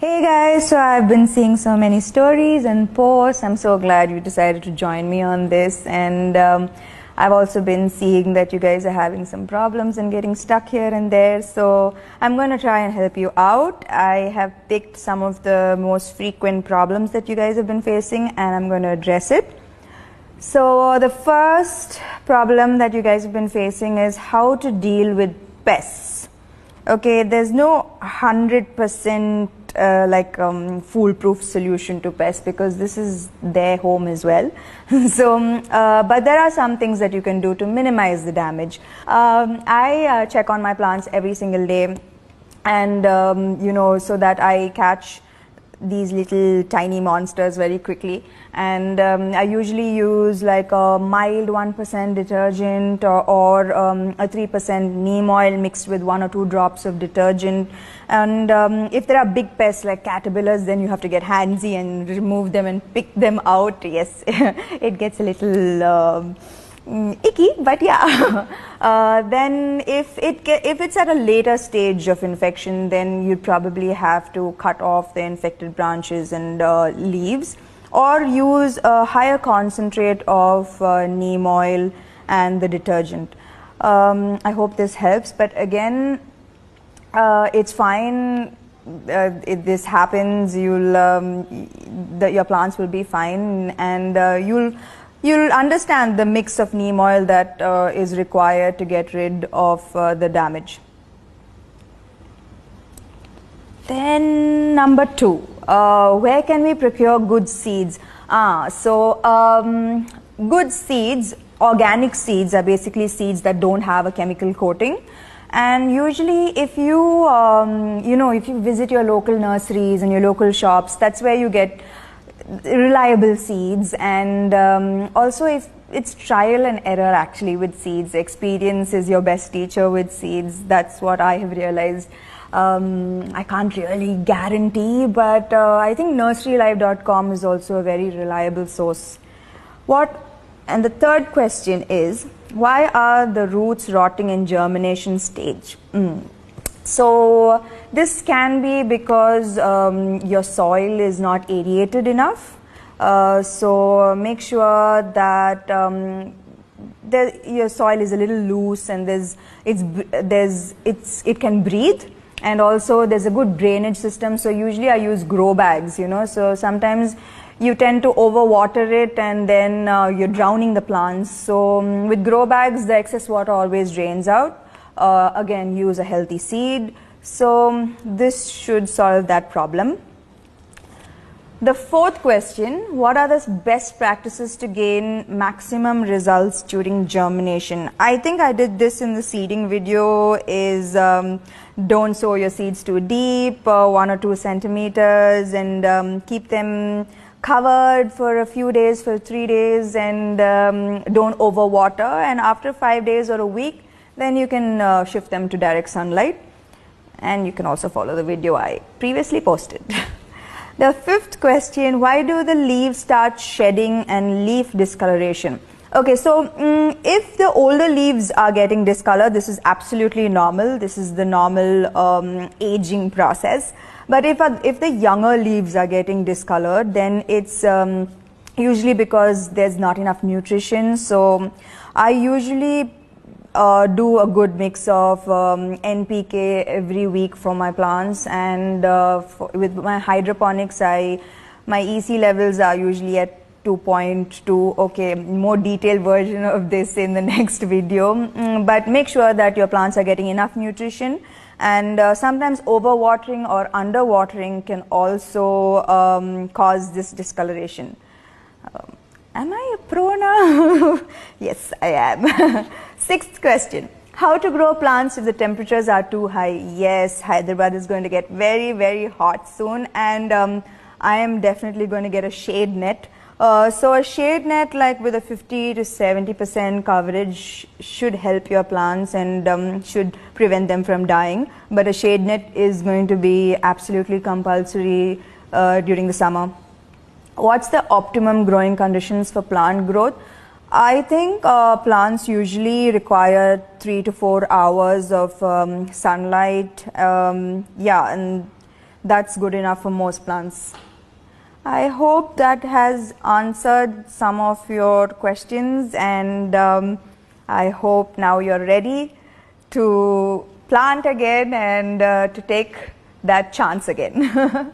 Hey guys, so I've been seeing so many stories and posts. I'm so glad you decided to join me on this, and I've also been seeing that you guys are having some problems and getting stuck here and there, so I'm going to try and help you out. I have picked some of the most frequent problems that you guys have been facing, and I'm going to address it. So the first problem that you guys have been facing is how to deal with pests. Okay, there's no 100% foolproof solution to pests because this is their home as well. But there are some things that you can do to minimize the damage. I check on my plants every single day, and so that I catch these little tiny monsters very quickly, and I usually use like a mild 1% detergent or a 3% neem oil mixed with 1 or 2 drops of detergent. And if there are big pests like caterpillars, then you have to get handsy and remove them and pick them out. Yes, it gets a little icky, but yeah. Then if it's at a later stage of infection, then you'd probably have to cut off the infected branches and leaves, or use a higher concentrate of neem oil and the detergent. I hope this helps, but again, it's fine. If this happens, your plants will be fine, and you'll understand the mix of neem oil that is required to get rid of the damage. Then number 2, where can we procure good seeds? Good seeds, organic seeds, are basically seeds that don't have a chemical coating. And usually if you if you visit your local nurseries and your local shops, that's where you get reliable seeds. And also, if it's trial and error actually with seeds. Experience is your best teacher with seeds. That's what I have realized. I can't really guarantee, but I think nurserylife.com is also a very reliable source. And the third question is, why are the roots rotting in germination stage? So this can be because your soil is not aerated enough. So make sure that your soil is a little loose and it can breathe, and also there's a good drainage system. So usually I use grow bags, so sometimes you tend to overwater it and then you're drowning the plants. So with grow bags, the excess water always drains out. Again, use a healthy seed. So this should solve that problem. The fourth question, what are the best practices to gain maximum results during germination? I think I did this in the seeding video, is don't sow your seeds too deep, 1 or 2 centimeters, and keep them covered for a few days, for 3 days, and don't overwater. And after 5 days or a week, then you can shift them to direct sunlight. And you can also follow the video I previously posted. The fifth question, why do the leaves start shedding and leaf discoloration? Okay, so if the older leaves are getting discolored, this is absolutely normal. This is the normal aging process. But if the younger leaves are getting discolored, then it's usually because there's not enough nutrition. So I usually do a good mix of NPK every week for my plants, and with my hydroponics, my EC levels are usually at 2.2. Okay, more detailed version of this in the next video, but make sure that your plants are getting enough nutrition. And sometimes overwatering or underwatering can also cause this discoloration. Am I a pro now? Yes, I am. Sixth question, how to grow plants if the temperatures are too high? Yes, Hyderabad is going to get very, very hot soon, and I am definitely going to get a shade net. So a shade net like with a 50 to 70% coverage should help your plants and should prevent them from dying. But a shade net is going to be absolutely compulsory during the summer. What's the optimum growing conditions for plant growth? I think plants usually require 3 to 4 hours of sunlight. And that's good enough for most plants. I hope that has answered some of your questions, and I hope now you're ready to plant again and to take that chance again.